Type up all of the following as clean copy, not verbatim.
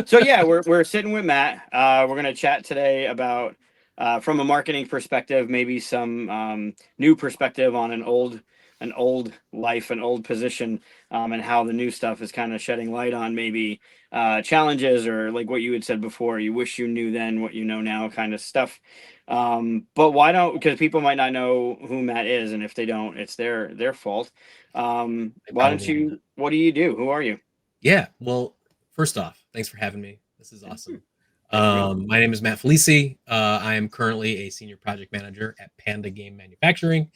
So yeah, we're sitting with Matt. We're gonna chat today about from a marketing perspective, maybe some new perspective on an old life, an old position, and how the new stuff is kind of shedding light on maybe challenges or like what you had said before. You wish you knew then what you know now, kind of stuff. But why don't? Because people might not know who Matt is, and if they don't, it's their fault. They Why don't probably don't. you? What do you do? Who are you? Yeah. Well, first off, thanks for having me. This is awesome. Thanks for being on. My name is Matt Faulisi. I am currently a senior project manager at Panda Game Manufacturing.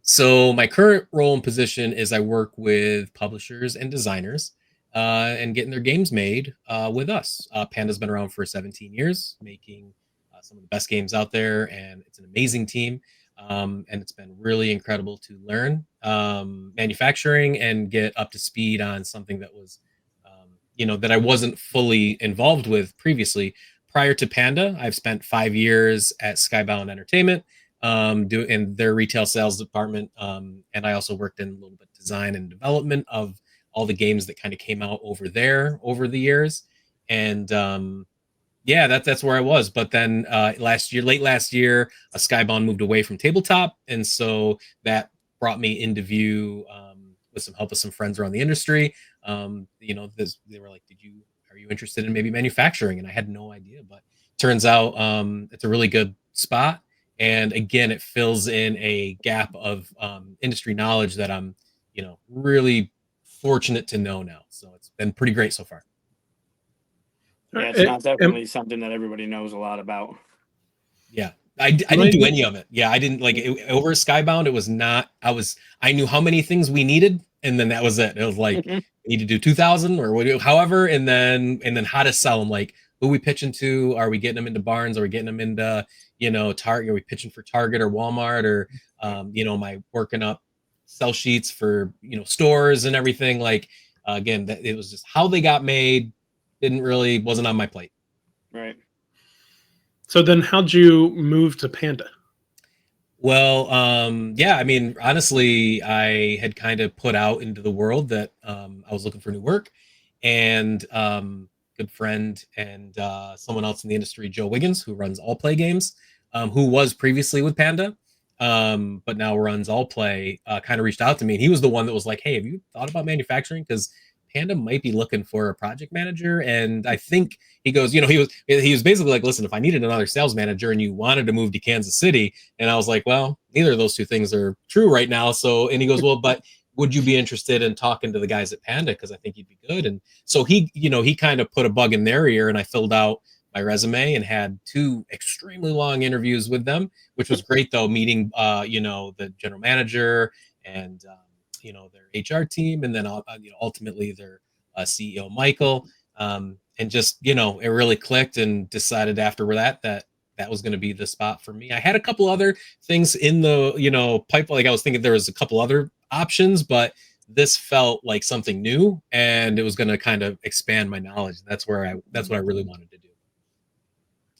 So my current role and position is I work with publishers and designers and getting their games made with us. Panda's been around for 17 years, making some of the best games out there, and it's an amazing team. And it's been really incredible to learn manufacturing and get up to speed on something that was, that I wasn't fully involved with previously. Prior to Panda, I've spent 5 years at Skybound Entertainment, in their retail sales department. And I also worked in a little bit of design and development of all the games that kind of came out over there over the years. And yeah, that's where I was. But then late last year, a Skybound moved away from tabletop, and so that brought me into view with some help of some friends around the industry. They were like, are you interested in maybe manufacturing?" And I had no idea, but turns out it's a really good spot. And again, it fills in a gap of industry knowledge that I'm, really fortunate to know now. So it's been pretty great so far. Yeah, it's not definitely something that everybody knows a lot about. Yeah. I didn't do any of it. Yeah, I didn't like it, over Skybound. It was not. I knew how many things we needed, and then that was it. It was like we need to do 2,000 or however, and then how to sell them. Like who we pitching to? Are we getting them into Barnes? Are we getting them into Target? Are we pitching for Target or Walmart or am I working up sell sheets for stores and everything? Like again, it was just how they got made. Wasn't on my plate. Right. So then how'd you move to Panda? Well, yeah, I mean, honestly, I had kind of put out into the world that I was looking for new work, and good friend and someone else in the industry, Joe Wiggins, who runs All Play Games, who was previously with Panda, but now runs All Play, kind of reached out to me, and he was the one that was like, "Hey, have you thought about manufacturing? Because Panda might be looking for a project manager." And I think he goes, he was basically like, "Listen, if I needed another sales manager and you wanted to move to Kansas City," and I was like, "Well, neither of those two things are true right now." So, and he goes, "Well, but would you be interested in talking to the guys at Panda? Because I think you'd be good." And so he kind of put a bug in their ear, and I filled out my resume and had 2 extremely long interviews with them, which was great though, meeting the general manager and their HR team, and then ultimately their CEO Michael, and just it really clicked, and decided after that was going to be the spot for me. I had a couple other things in the pipeline. Like I was thinking there was a couple other options, but this felt like something new, and it was going to kind of expand my knowledge. That's what I really wanted to do.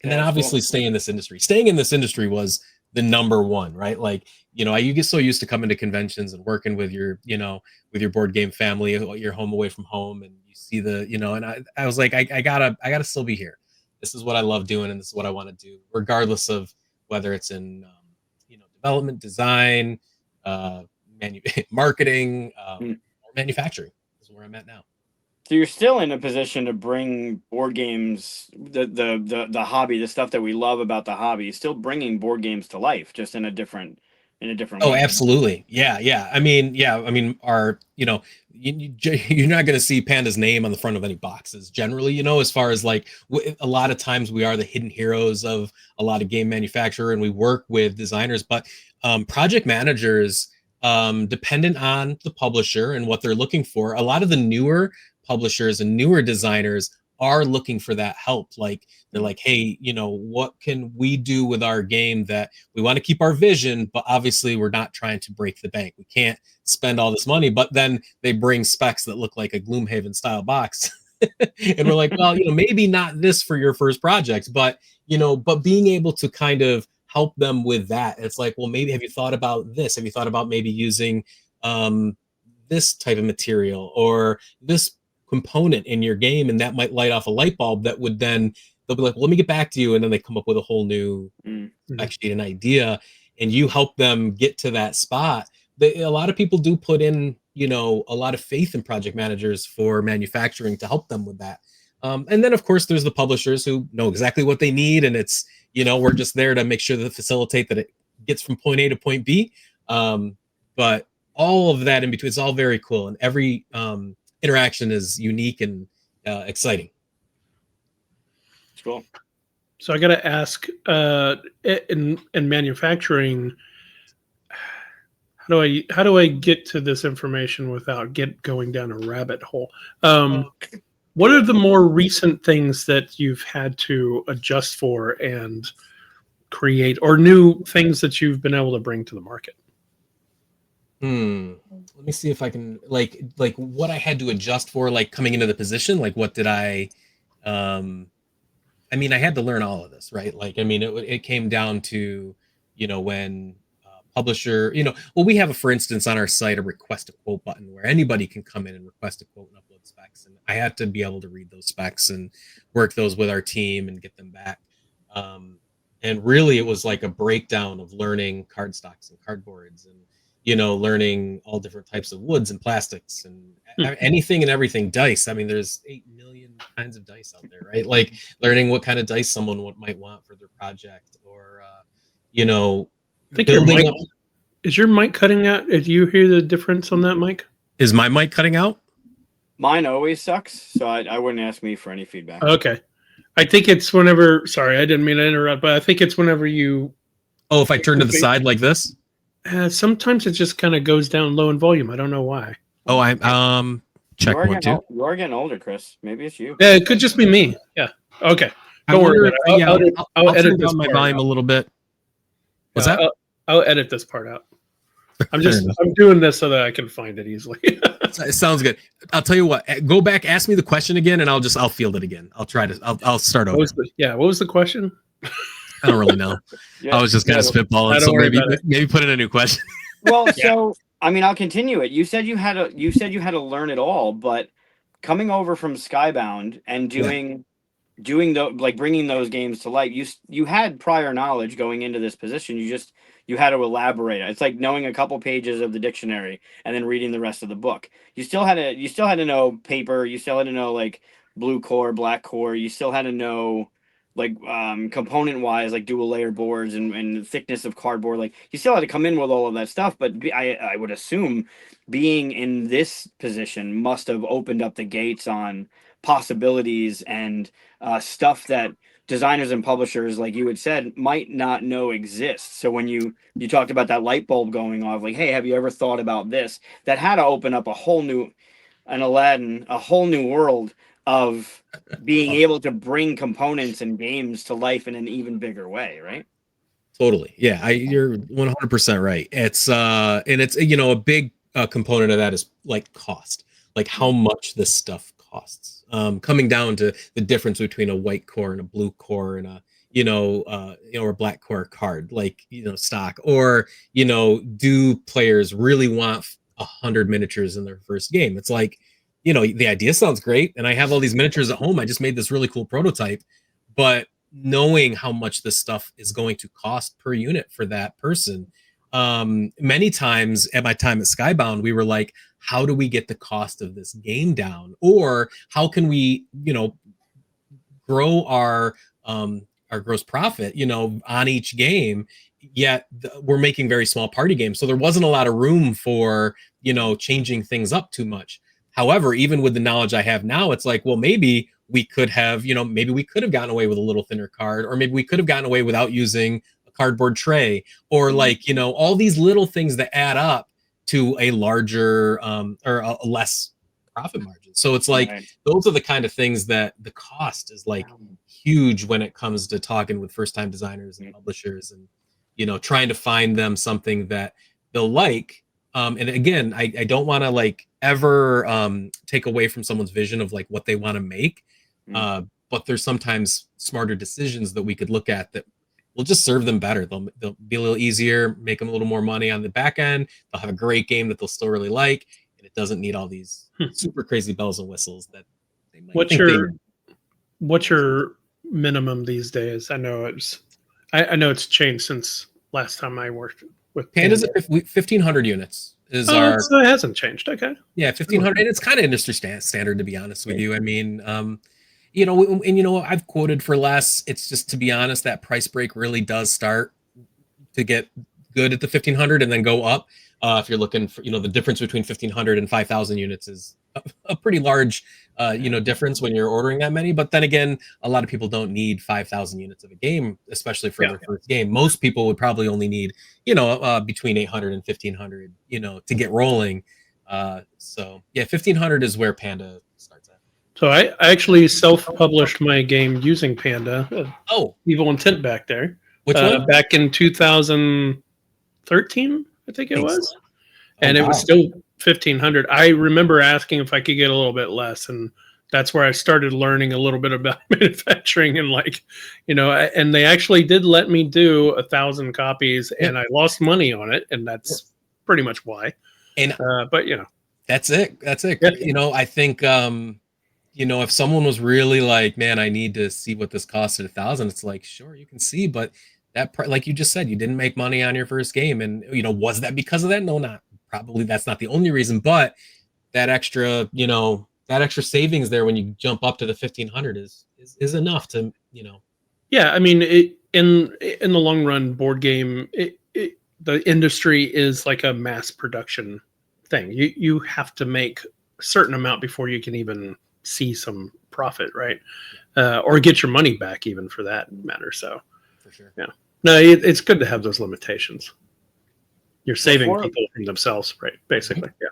And Yeah, then that's obviously cool. staying in this industry was the number one, right? Like, you get so used to coming to conventions and working with with your board game family, you're home away from home, and you see and I was like, I gotta still be here. This is what I love doing, and this is what I want to do, regardless of whether it's in, development, design, uh, marketing, Hmm. or manufacturing is where I'm at now. So you're still in a position to bring board games, the hobby, the stuff that we love about the hobby, still bringing board games to life, just in a different Oh, way. absolutely. Yeah, yeah. I mean, you're not going to see Panda's name on the front of any boxes generally, as far as like a lot of times we are the hidden heroes of a lot of game manufacturer, and we work with designers, but project managers, dependent on the publisher and what they're looking for, a lot of the newer publishers and newer designers are looking for that help. Like they're like, "Hey, what can we do with our game that we want to keep our vision, but obviously we're not trying to break the bank. We can't spend all this money." But then they bring specs that look like a Gloomhaven style box. And we're like, well, maybe not this for your first project, but being able to kind of help them with that. It's like, well, maybe have you thought about this? Have you thought about maybe using this type of material or this component in your game, and that might light off a light bulb that would then they'll be like, well, let me get back to you, and then they come up with a whole new spec sheet and idea, and you help them get to that spot. A lot of people do put in, you know, a lot of faith in project managers for manufacturing to help them with that. And then, of course, there's the publishers who know exactly what they need, and it's, you know, we're just there to make sure to facilitate that it gets from point A to point B. But all of that in between, it's all very cool, and every interaction is unique and exciting. It's cool. So I got to ask, in manufacturing, how do I get to this information without going down a rabbit hole? What are the more recent things that you've had to adjust for and create, or new things that you've been able to bring to the market? Let me see if I can like what I had to adjust for, like coming into the position. Like, what did I mean, I had to learn all of this, right? Like, I mean, it came down to, you know, when publisher, you know, well, we have, for instance, on our site, a request a quote button where anybody can come in and request a quote and upload specs. And I had to be able to read those specs and work those with our team and get them back. And really, it was like a breakdown of learning cardstocks and cardboards and, you know, learning all different types of woods and plastics and anything and everything. Dice. I mean, there's 8 million kinds of dice out there, right? Like learning what kind of dice someone might want for their project, or, you know, I think is your mic cutting out? Do you hear the difference on that mic? Is my mic cutting out? Mine always sucks, so I wouldn't ask me for any feedback. Okay. I think it's whenever, sorry, I didn't mean to interrupt, but I think it's whenever you... Oh, if I turn to the side like this? Sometimes it just kind of goes down low in volume. I don't know why. Oh, check one, two. You are getting older, Chris. Maybe it's you. Yeah, it could just be me. Yeah. Okay. Don't worry about it. I'll edit down my volume a little bit. What's that? I'll edit this part out. I'm doing this so that I can find it easily. It sounds good. I'll tell you what. Go back, ask me the question again, and I'll field it again. I'll start over. What was the question? I don't really know. I was just kind of spitballing, so maybe put in a new question. Well, so I mean, I'll continue it. You said you had to learn it all, but coming over from Skybound and doing bringing those games to life, you had prior knowledge going into this position. You had to elaborate. It's like knowing a couple pages of the dictionary and then reading the rest of the book. You still had to know paper. You still had to know like blue core, black core. You still had to know like component wise, like dual layer boards and thickness of cardboard. Like you still had to come in with all of that stuff. But I would assume being in this position must have opened up the gates on possibilities and stuff that designers and publishers, like you had said, might not know exists. So when you talked about that light bulb going off, like, hey, have you ever thought about this? That had to open up a whole new world of being able to bring components and games to life in an even bigger way, right? Totally. Yeah, you're 100% right. It's and it's, you know, a big component of that is like cost, like how much this stuff costs. Coming down to the difference between a white core and a blue core and a or a black core card, like, you know, stock, or, you know, do players really want 100 miniatures in their first game? It's like, you know, the idea sounds great, and I have all these miniatures at home. I just made this really cool prototype, but knowing how much this stuff is going to cost per unit for that person. Many times at my time at Skybound, we were like, how do we get the cost of this game down? Or how can we, you know, grow our gross profit, you know, on each game, yet we're making very small party games. So there wasn't a lot of room for, you know, changing things up too much. However, even with the knowledge I have now, it's like, well, maybe we could have, you know, maybe we could have gotten away with a little thinner card, or maybe we could have gotten away without using a cardboard tray, or like, you know, all these little things that add up to a larger or a less profit margin. So it's like, those are the kind of things that the cost is like huge when it comes to talking with first-time designers and publishers, and, you know, trying to find them something that they'll like. And again, I don't want to like ever take away from someone's vision of like what they want to make. But there's sometimes smarter decisions that we could look at that will just serve them better. They'll be a little easier, make them a little more money on the back end. They'll have a great game that they'll still really like. and it doesn't need all these super crazy bells and whistles that they might What's think your they. what's your minimum these days? I know it's changed since last time I worked with Panda's Panda. at 1,500 units is Oh, our it hasn't changed. Okay. 1,500, and it's kind of industry standard, to be honest with you. I mean, and I've quoted for less. It's just, to be honest, that price break really does start to get good at the 1,500 and then go up. If you're looking for, the difference between 1,500 and 5,000 units is a pretty large, difference when you're ordering that many. But then again, a lot of people don't need 5,000 units of a game, especially for their first game. Most people would probably only need, between 800 and 1,500, to get rolling. So yeah, 1,500 is where Panda starts at. So I actually self-published my game using Panda. Oh, Evil Intent back there. which one? Back in 2013, I think it was. And it was still 1,500. I remember asking if I could get a little bit less, and that's where I started learning a little bit about manufacturing and and they actually did let me do 1,000 copies, and I lost money on it, and that's pretty much why. And but that's it. Yeah. I think if someone was really like, man, I need to see what this costs at 1,000, it's like, sure, you can see, but that, like you just said, you didn't make money on your first game, and was that because of that? No, not probably. That's not the only reason, but that extra, savings there when you jump up to the 1,500 is enough to. Yeah, I mean, in the long run, board game, the industry is like a mass production thing. You have to make a certain amount before you can even see some profit, right? Or get your money back, even for that matter. So, for sure, yeah. No, it's good to have those limitations. You're saving people from themselves, right? Basically, yeah.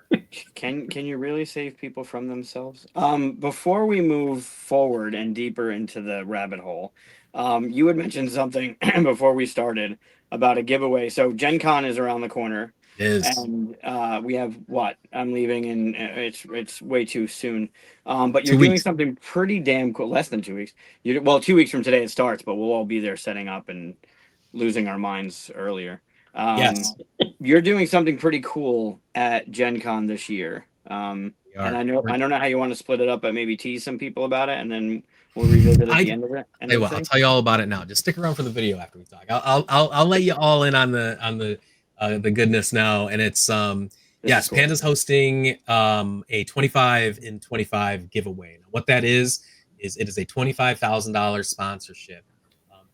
Can you really save people from themselves? Before we move forward and deeper into the rabbit hole, you had mentioned something before we started about a giveaway. So Gen Con is around the corner. It is. And we have what? I'm leaving, and it's way too soon. But you're 2 doing weeks. something pretty damn cool. Less than 2 weeks. 2 weeks from today it starts, but we'll all be there setting up and losing our minds earlier. Yes. You're doing something pretty cool at Gen Con this year. And I don't know how you want to split it up, but maybe tease some people about it, and then we'll revisit at the end of it. I'll tell you all about it now. Just stick around for the video after we talk. I'll let you all in on the goodness now. And it's yes, cool. Panda's hosting a 25 in 25 giveaway. Now, what that is it is a $25,000 sponsorship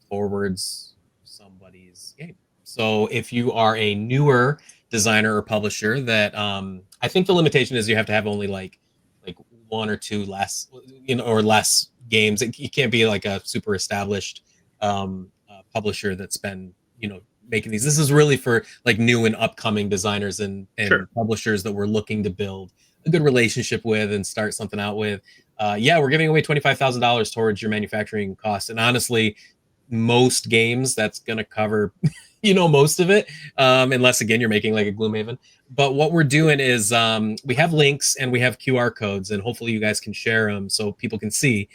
towards somebody's game. So if you are a newer designer or publisher that I think the limitation is you have to have only like one or two less, or less games. You can't be like a super established publisher that's been, making these. This is really for like new and upcoming designers and sure. Publishers that we're looking to build a good relationship with and start something out with. We're giving away $25,000 towards your manufacturing costs. And honestly, most games that's going to cover most of it, unless again you're making like a Gloomhaven. But what we're doing is we have links and we have QR codes, and hopefully you guys can share them so people can see.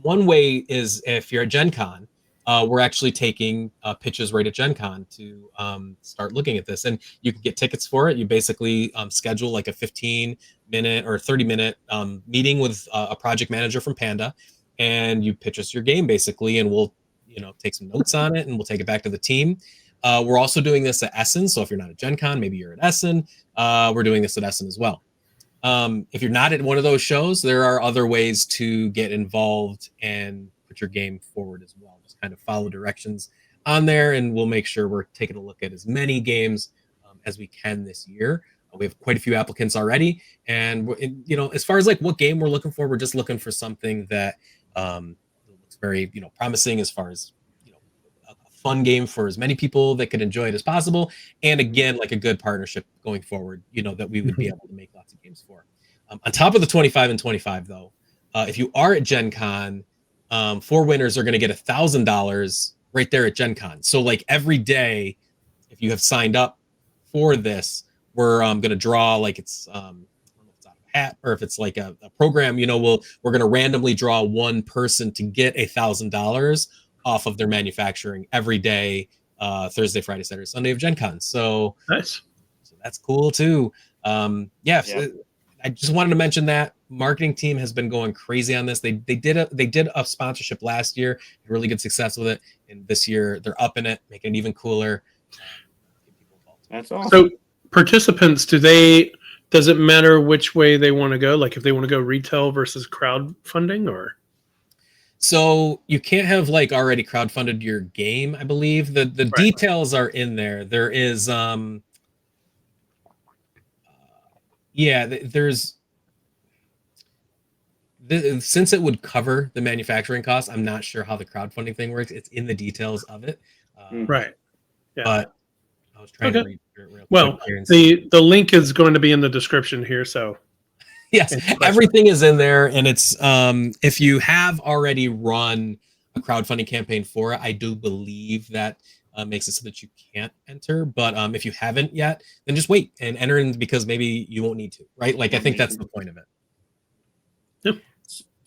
One way is if you're at Gen Con, we're actually taking pitches right at Gen Con to start looking at this, and you can get tickets for it. You basically schedule like a 15-minute or 30-minute meeting with a project manager from Panda, and you pitch us your game basically, and we'll take some notes on it, and we'll take it back to the team. We're also doing this at Essen. So if you're not at Gen Con, maybe you're at Essen. We're doing this at Essen as well. If you're not at one of those shows, there are other ways to get involved and put your game forward as well. Just kind of follow directions on there, and we'll make sure we're taking a look at as many games as we can this year. We have quite a few applicants already. And, as far as like what game we're looking for, we're just looking for something that looks very, promising as far as, a fun game for as many people that could enjoy it as possible. And again, like a good partnership going forward, that we would be able to make lots of games for. On top of the 25 and 25 though, if you are at Gen Con, 4 winners are going to get $1,000 right there at Gen Con. So like every day, if you have signed up for this, we're going to draw like it's, I don't know if it's out of a hat or if it's like a program, we're going to randomly draw one person to get $1,000 off of their manufacturing every day, Thursday, Friday, Saturday, Sunday of Gen Con. So nice. So that's cool too. Yes, Yep. I just wanted to mention that marketing team has been going crazy on this. They did a sponsorship last year, had really good success with it, and this year they're upping it, making it even cooler. Get people involved. That's awesome. So participants, does it matter which way they want to go? Like if they want to go retail versus crowdfunding, or? So you can't have like already crowdfunded your game, I believe. The Right. details are in there. There is there's since it would cover the manufacturing costs, I'm not sure how the crowdfunding thing works. It's in the details of it. Right. Yeah. But I was trying to read it real well, quick here and see. the link is going to be in the description here. So Yes, everything is in there, and it's if you have already run a crowdfunding campaign for it, I do believe that makes it so that you can't enter. But if you haven't yet, then just wait and enter in, because maybe you won't need to, right? Like I think that's the point of it. Yep.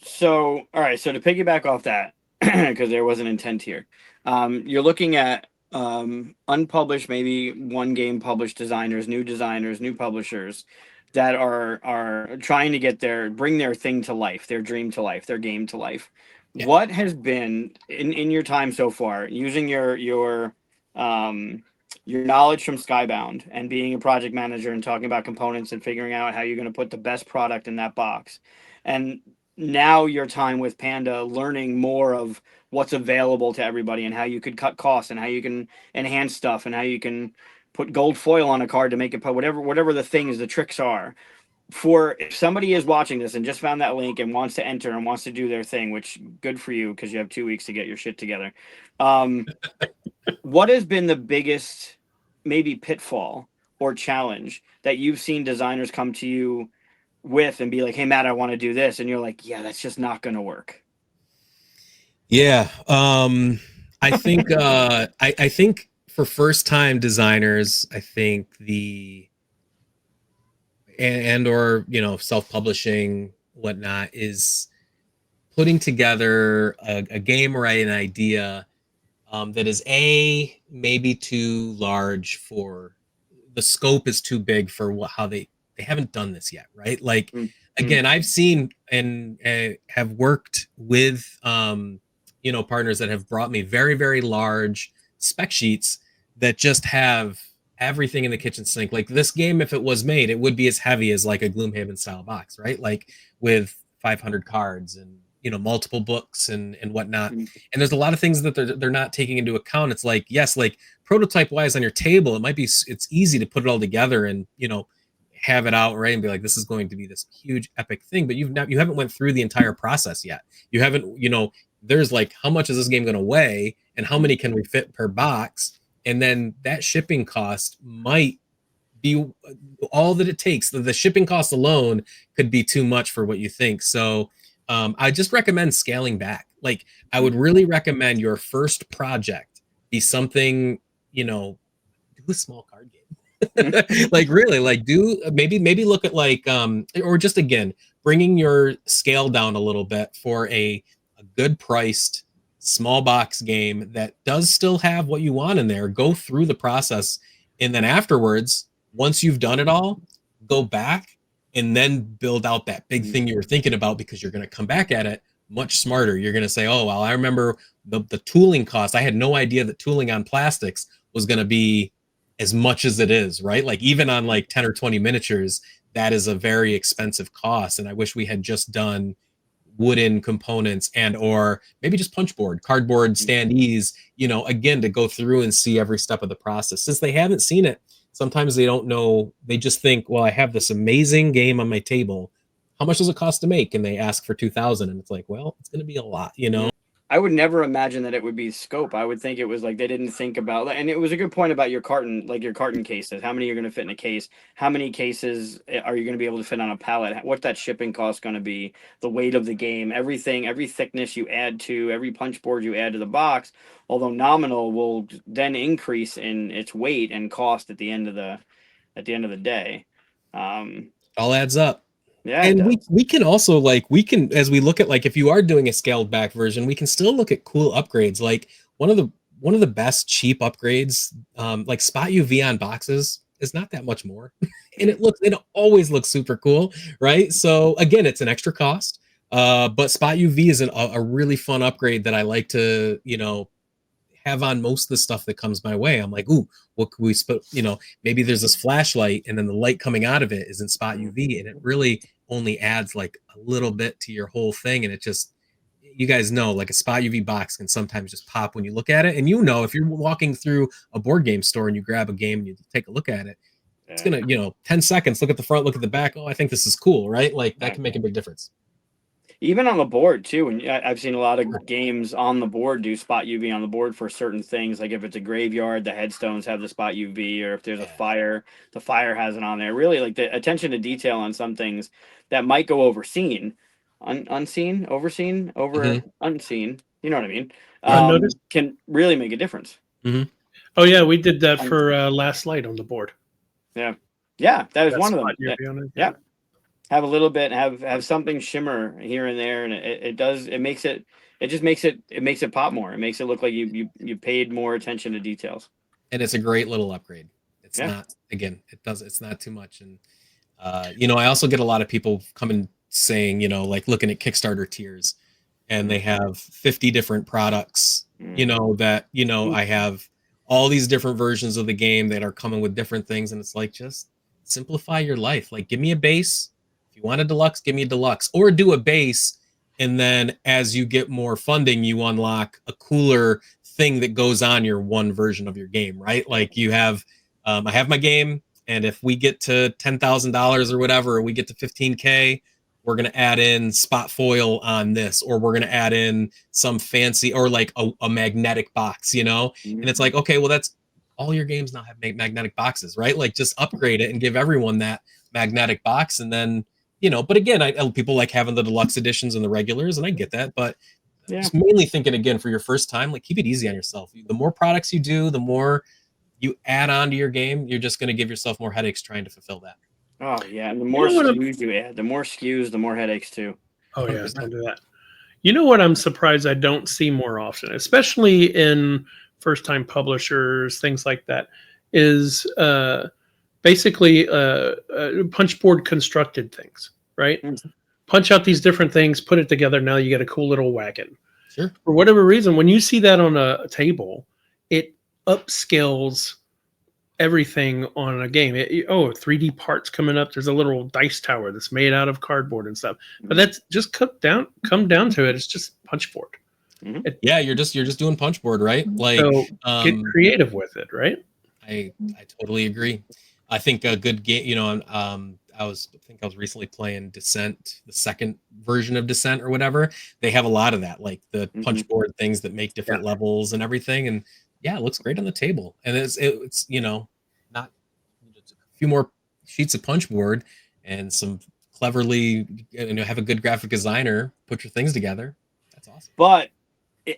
So, all right. So to piggyback off that, because there was an intent here, you're looking at unpublished, maybe one game published designers, new publishers that are trying to bring their thing to life, their dream to life, their game to life. Yeah. What has been in your time so far, using your knowledge from Skybound and being a project manager and talking about components and figuring out how you're going to put the best product in that box, and now your time with Panda, learning more of what's available to everybody and how you could cut costs and how you can enhance stuff and how you can put gold foil on a card to make it put whatever the things, the tricks are. For if somebody is watching this and just found that link and wants to enter and wants to do their thing, which good for you because you have 2 weeks to get your shit together. What has been the biggest maybe pitfall or challenge that you've seen designers come to you with and be like, hey Matt, I want to do this, and you're like, yeah, that's just not going to work? Yeah, I think I think for first time designers, I think or self-publishing whatnot is putting together a game or an idea that is maybe too large for the scope, is too big for how they haven't done this yet, right? Like again, I've seen and have worked with partners that have brought me very, very large spec sheets that just have everything in the kitchen sink. Like this game, if it was made, it would be as heavy as like a Gloomhaven style box, right? Like with 500 cards and multiple books and whatnot. And there's a lot of things that they're not taking into account. It's like, yes, like prototype wise on your table, it's easy to put it all together and have it out, right, and be like, this is going to be this huge epic thing, but you haven't went through the entire process yet. You haven't, there's like, how much is this game going to weigh and how many can we fit per box? And then that shipping cost might be all that it takes. The shipping cost alone could be too much for what you think. So I just recommend scaling back. Like I would really recommend your first project be something, do a small card game. Like really, like do maybe look at like or just again bringing your scale down a little bit for a good priced small box game that does still have what you want in there. Go through the process, and then afterwards, once you've done it all, go back and then build out that big thing you were thinking about, because you're going to come back at it much smarter. You're going to say, oh, well, I remember the tooling cost. I had no idea that tooling on plastics was going to be as much as it is, right? Like even on like 10 or 20 miniatures, that is a very expensive cost. And I wish we had just done wooden components and or maybe just punchboard, cardboard standees, again, to go through and see every step of the process. Since they haven't seen it, sometimes they don't know. They just think, well, I have this amazing game on my table. How much does it cost to make? And they ask for 2,000, and it's like, well, it's going to be a lot, I would never imagine that it would be scope. I would think it was like they didn't think about, and it was a good point about your carton, like your carton cases. How many are going to fit in a case? How many cases are you going to be able to fit on a pallet? What's that shipping cost going to be? The weight of the game, everything, every thickness you add to, every punch board you add to the box, although nominal, will then increase in its weight and cost at the end of the day. All adds up. Yeah, and we can also as we look at like if you are doing a scaled back version, we can still look at cool upgrades. Like one of the best cheap upgrades, like spot UV on boxes is not that much more. And it always looks super cool, right? So again, it's an extra cost. But Spot UV is a really fun upgrade that I like to, have on most of the stuff that comes my way. I'm like, ooh, what could we maybe there's this flashlight and then the light coming out of it is in Spot UV, and it really only adds like a little bit to your whole thing. And it just, you guys know, like a Spot UV box can sometimes just pop when you look at it. And if you're walking through a board game store and you grab a game and you take a look at it, it's gonna, 10 seconds, look at the front, look at the back. Oh, I think this is cool, right? Like that can make a big difference. Even on the board too, and I've seen a lot of games on the board do Spot UV on the board for certain things. Like if it's a graveyard, the headstones have the Spot UV, or if there's a fire, the fire has it on there. Really, like the attention to detail on some things that might go overseen, unseen, overseen, unseen. You know what I mean? Unnoticed? Can really make a difference. Mm-hmm. Oh yeah, we did that for Last Light on the board. Yeah, that was That's one of them. UV Yeah. Have a little bit, have something shimmer here and there, and it makes it pop more. It makes it look like you paid more attention to details. And it's a great little upgrade. It's not, again, it's not too much. And I also get a lot of people coming saying, like looking at Kickstarter tiers, and they have 50 different products, I have all these different versions of the game that are coming with different things, and it's like, just simplify your life. Like, give me a base. If you want a deluxe, give me a deluxe, or do a base, and then as you get more funding, you unlock a cooler thing that goes on your one version of your game, right? Like you have, I have my game, and if we get to $10,000 or whatever, or we get to 15K, we're going to add in spot foil on this, or we're going to add in some fancy, or like a magnetic box, And it's like, okay, well, that's all your games now have magnetic boxes, right? Like just upgrade it and give everyone that magnetic box. And then, but again, people like having the deluxe editions and the regulars, and I get that, but just mainly thinking, again, for your first time, like keep it easy on yourself. The more products you do, the more you add on to your game, you're just going to give yourself more headaches trying to fulfill that. Oh yeah, and the more SKUs you add, the more SKUs, the more headaches too. Oh yeah, don't do that. You know what? I'm surprised I don't see more often, especially in first-time publishers, things like that, is basically punch board constructed things, right? Mm-hmm. Punch out these different things, put it together. Now you get a cool little wagon. Sure. For whatever reason, when you see that on a table, it upscales everything on a game. 3D parts coming up. There's a little dice tower that's made out of cardboard and stuff. But that's just come down to it. It's just punch board. Mm-hmm. You're just doing punch board, right? Like, so get creative with it, right? I totally agree. I think a good game, I was recently playing Descent, the second version of Descent or whatever. They have a lot of that, like the punch board things that make different levels and everything. And it looks great on the table. And it's not a few more sheets of punch board and some cleverly, have a good graphic designer put your things together. That's awesome. But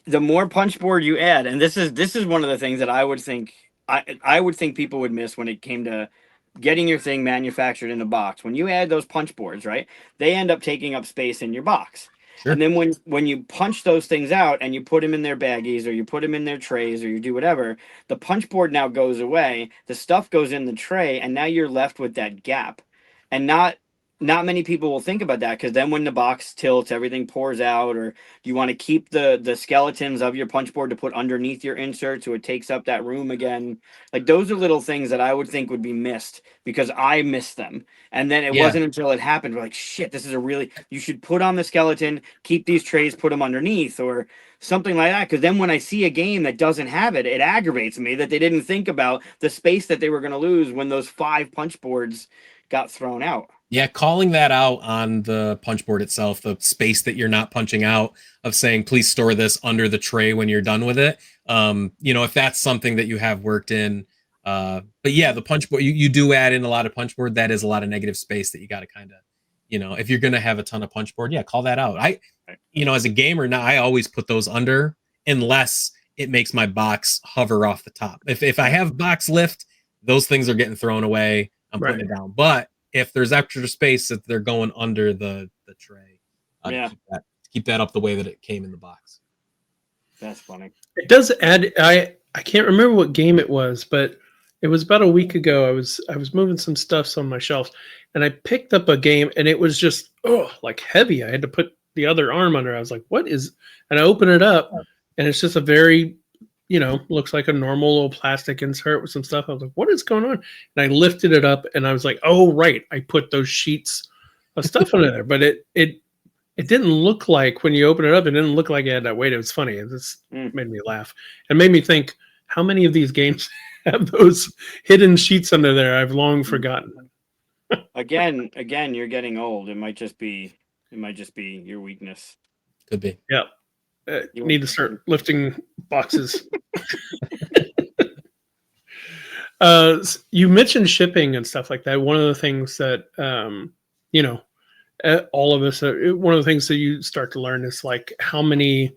the more punch board you add, and this is one of the things that I would think people would miss when it came to getting your thing manufactured in a box. When you add those punch boards, right, they end up taking up space in your box. Sure. And then when you punch those things out and you put them in their baggies, or you put them in their trays, or you do whatever, the punch board now goes away. The stuff goes in the tray, and now you're left with that gap. And not many people will think about that, because then when the box tilts, everything pours out. Or do you want to keep the skeletons of your punch board to put underneath your insert so it takes up that room again? Like, those are little things that I would think would be missed, because I missed them. And then it wasn't until it happened, we're like, shit, this is you should put on the skeleton, keep these trays, put them underneath, or something like that. Because then when I see a game that doesn't have it, it aggravates me that they didn't think about the space that they were going to lose when those 5 punch boards got thrown out. Yeah, calling that out on the punch board itself, the space that you're not punching out, of saying, please store this under the tray when you're done with it. If that's something that you have worked in. But yeah, the punch board, you do add in a lot of punch board. That is a lot of negative space that you got to kind of, if you're going to have a ton of punch board, call that out. As a gamer now, I always put those under, unless it makes my box hover off the top. If I have box lift, those things are getting thrown away. I'm putting it down. But if there's extra space, that they're going under the tray, keep that up the way that it came in the box. That's funny. It does add. I can't remember what game it was, but It was about a week ago. I was moving some stuffs on my shelves, and I picked up a game, and it was just like heavy. I had to put the other arm under. I was like, "What is?" And I open it up, and it's just a very, looks like a normal little plastic insert with some stuff. I was like, "What is going on?" And I lifted it up, and I was like, "Oh, right, I put those sheets of stuff under there." But it didn't look like when you open it up. It didn't look like it had that weight. It was funny. It just made me laugh. It made me think, how many of these games have those hidden sheets under there? I've long forgotten. Again, you're getting old. It might just be your weakness. Could be. Yeah. You need to start lifting boxes. You mentioned shipping and stuff like that. One of the things that, all of us, one of the things that you start to learn is like how many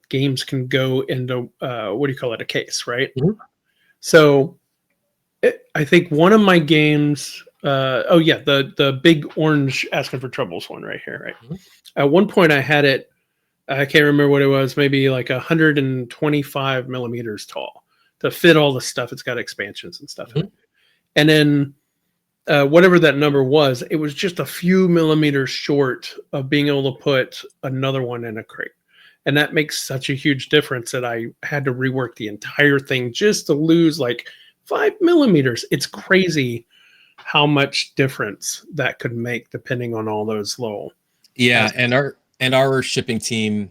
games can go into, what do you call it? A case, right? Mm-hmm. So I think one of my games, the big orange asking for troubles one right here, right? Mm-hmm. At one point I had it, I can't remember what it was, maybe like 125 millimeters tall to fit all the stuff. It's got expansions and stuff in it. And then whatever that number was, it was just a few millimeters short of being able to put another one in a crate. And that makes such a huge difference that I had to rework the entire thing just to lose like 5 millimeters. It's crazy how much difference that could make depending on all those little. Yeah, and our shipping team,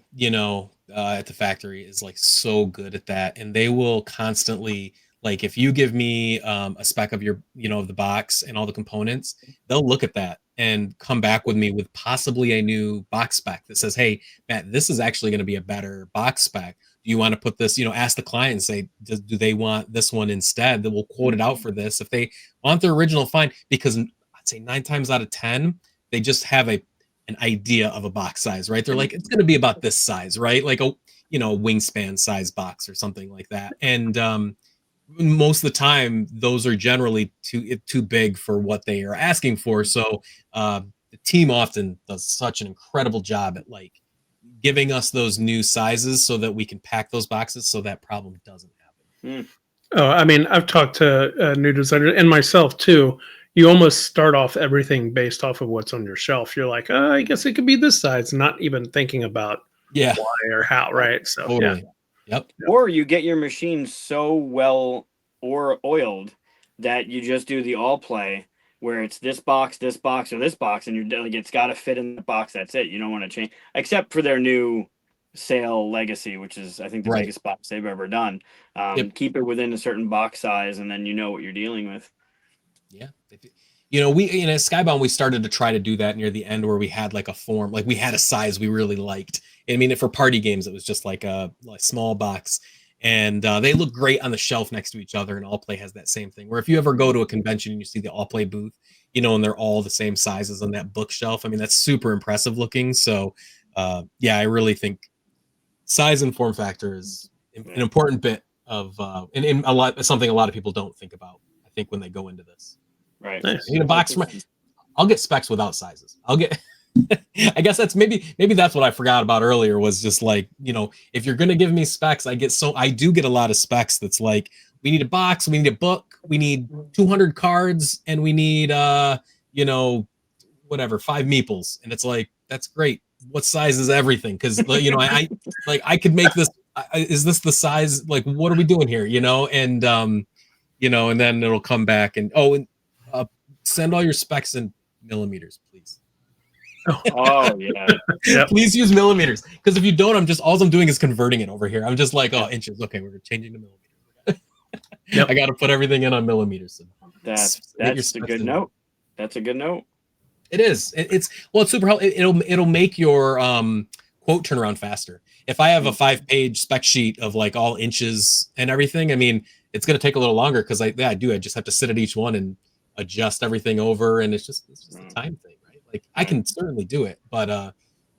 at the factory is like so good at that, and they will constantly, like, if you give me a spec of your, of the box and all the components, they'll look at that and come back with me with possibly a new box spec that says, "Hey, Matt, this is actually going to be a better box spec. Do you want to put this?" Ask the client and say, "Do they want this one instead?" That we'll quote it out for this. If they want the original, fine. Because I'd say 9 times out of 10, they just have an idea of a box size, right? They're like, it's going to be about this size, right? Like a wingspan size box or something like that. And most of the time, those are generally too big for what they are asking for. So the team often does such an incredible job at like giving us those new sizes so that we can pack those boxes so that problem doesn't happen. Oh, I mean, I've talked to new designers and myself too. You almost start off everything based off of what's on your shelf. You're like, I guess it could be this size, not even thinking about why or how, right? So totally. Yep. Or you get your machine so well or oiled that you just do the all play where it's this box, or this box, and you're like, it's got to fit in the box. That's it. You don't want to change, except for their new sale legacy, which is I think the biggest box they've ever done. Keep it within a certain box size, and then you know what you're dealing with. Yeah. We Skybound, we started to try to do that near the end where we had like a form, like we had a size we really liked. I mean, for party games, it was just like a small box, and they look great on the shelf next to each other. And All Play has that same thing where if you ever go to a convention and you see the All Play booth, and they're all the same sizes on that bookshelf. I mean, that's super impressive looking. So I really think size and form factor is an important bit of and something a lot of people don't think about, I think, when they go into this. Right. Nice. A box. I'll get specs without sizes. I'll get. I guess that's maybe that's what I forgot about earlier, was just like, if you're gonna give me specs, I do get a lot of specs that's like, we need a box, we need a book, we need 200 cards, and we need 5 meeples, and it's like, that's great. What size is everything? Because I could make this. Is this the size? Like, what are we doing here? And and then it'll come back and send all your specs in millimeters, please. Oh yeah. Yep. Please use millimeters, because if you don't, all I'm doing is converting it over here. I'm just like, inches. Okay, we're changing to millimeters. I got to put everything in on millimeters. That's a good note. That's a good note. It is. It's super helpful. It'll make your quote turnaround faster. If I have a 5-page spec sheet of like all inches and everything, I mean, it's going to take a little longer because I just have to sit at each one and adjust everything over, and it's just a time thing, right? Like, I can certainly do it, but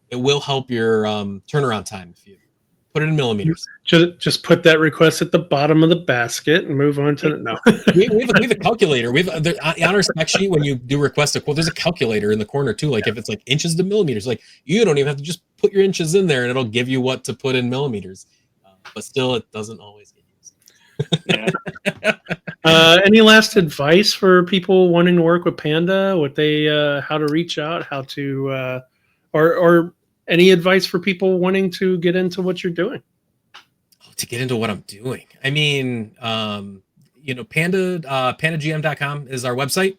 it will help your turnaround time if you put it in millimeters. Just put that request at the bottom of the basket and move on to no. we have a calculator. On our spec sheet, when you do request a quote, there's a calculator in the corner too. Like if it's like inches to millimeters, like you don't even have to, just put your inches in there and it'll give you what to put in millimeters. But still, it doesn't always get used. Yeah. Any last advice for people wanting to work with Panda? What they, how to reach out, how to, or any advice for people wanting to get into what you're doing? To get into what I'm doing. I mean, pandagm.com is our website.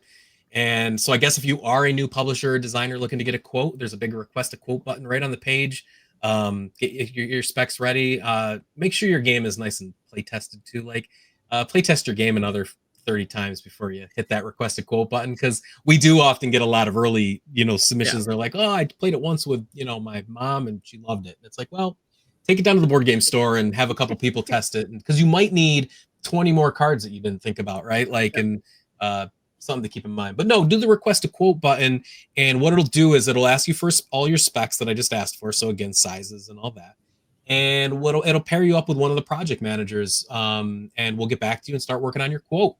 And so I guess if you are a new publisher or designer looking to get a quote, there's a big request a quote button right on the page. Get your specs ready. Make sure your game is nice and play tested too. Like play test your game another 30 times before you hit that request a quote button, because we do often get a lot of early, submissions. They're like, oh, I played it once with, my mom and she loved it. And it's like, well, take it down to the board game store and have a couple people test it, because you might need 20 more cards that you didn't think about, right? Like, and something to keep in mind. But no, do the request a quote button, and what it'll do is it'll ask you for all your specs that I just asked for. So again, sizes and all that. And it'll pair you up with one of the project managers, and we'll get back to you and start working on your quote.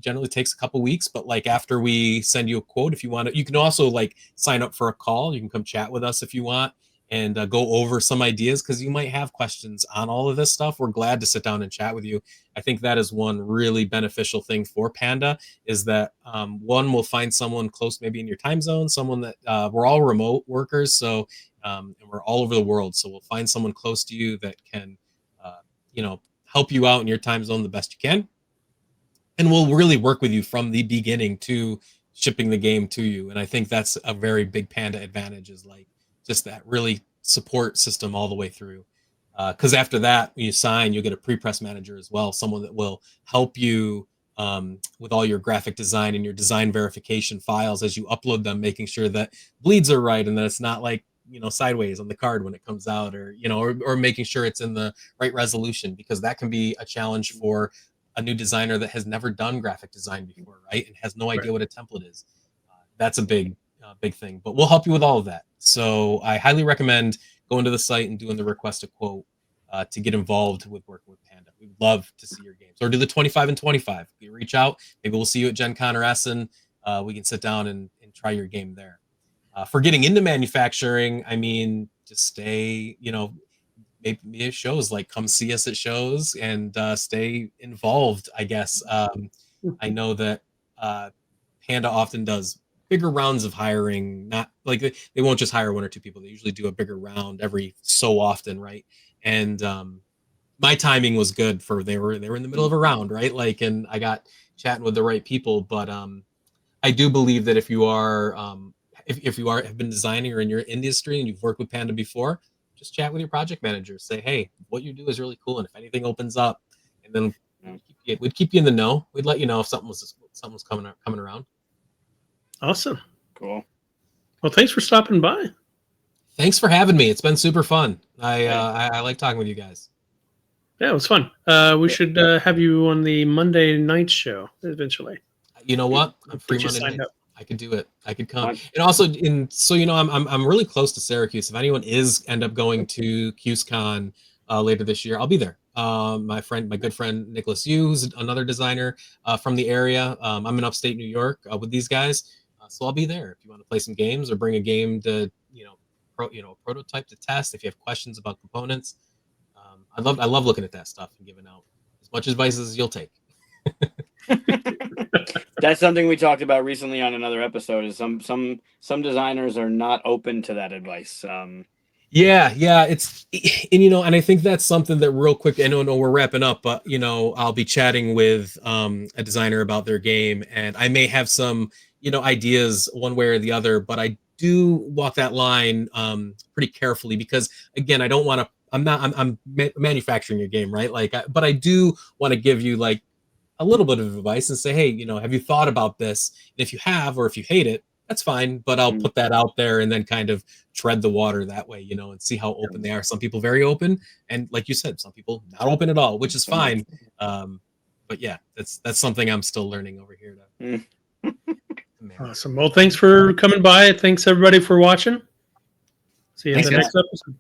Generally takes a couple weeks, but like after we send you a quote, if you want to, you can also like sign up for a call. You can come chat with us if you want, and go over some ideas, because you might have questions on all of this stuff. We're glad to sit down and chat with you. I think that is one really beneficial thing for Panda, is that one, we'll find someone close maybe in your time zone, someone that we're all remote workers, so and we're all over the world, so we'll find someone close to you that can help you out in your time zone the best you can, and we'll really work with you from the beginning to shipping the game to you. And I think that's a very big Panda advantage, is like just that really support system all the way through. Because after that, when you sign, you'll get a pre-press manager as well, someone that will help you with all your graphic design and your design verification files as you upload them, making sure that bleeds are right and that it's not like sideways on the card when it comes out, or or making sure it's in the right resolution, because that can be a challenge for a new designer that has never done graphic design before, right, and has no idea what a template is. That's a big thing, but we'll help you with all of that. So I highly recommend going to the site and doing the request a quote to get involved with working with Panda. We'd love to see your games, or do the 25 and 25. You reach out, maybe we'll see you at Gen Con or Essen. We can sit down and try your game there. For getting into manufacturing, I mean, just stay, maybe at shows, like come see us at shows and stay involved, I guess. I know that Panda often does bigger rounds of hiring, not like they won't just hire one or two people. They usually do a bigger round every so often, right? And my timing was good for they were in the middle of a round, right? Like, and I got chatting with the right people. But I do believe that if you are have been designing or in your industry and you've worked with Panda before, just chat with your project manager. Say, hey, what you do is really cool, and if anything opens up, and then we'd keep you in the know. We'd let you know if something was coming around. Awesome. Cool. Well, thanks for stopping by. Thanks for having me. It's been super fun. I like talking with you guys. Yeah, it was fun. We should have you on the Monday night show eventually. You know what? I'm free Monday night. I could do it. I could come. And also, I'm really close to Syracuse. If anyone end up going to QSCon later this year, I'll be there. My good friend Nicholas Yu, who's another designer from the area. I'm in upstate New York with these guys, so I'll be there if you want to play some games or bring a game to prototype to test. If you have questions about components, I love looking at that stuff and giving out as much advice as you'll take. That's something we talked about recently on another episode. Is some designers are not open to that advice. Yeah, it's and I think that's something that real quick. I know we're wrapping up, but I'll be chatting with a designer about their game, and I may have some ideas one way or the other, but I do walk that line pretty carefully, because again, I don't want to. I'm manufacturing your game, right? Like, but I do want to give you like a little bit of advice and say, hey, have you thought about this? And if you have, or if you hate it, that's fine. But I'll put that out there and then kind of tread the water that way, and see how open they are. Some people very open, and like you said, some people not open at all, which is fine. But yeah, that's something I'm still learning over here. Awesome. Well, thanks for coming by. Thanks everybody for watching. See you in the next episode.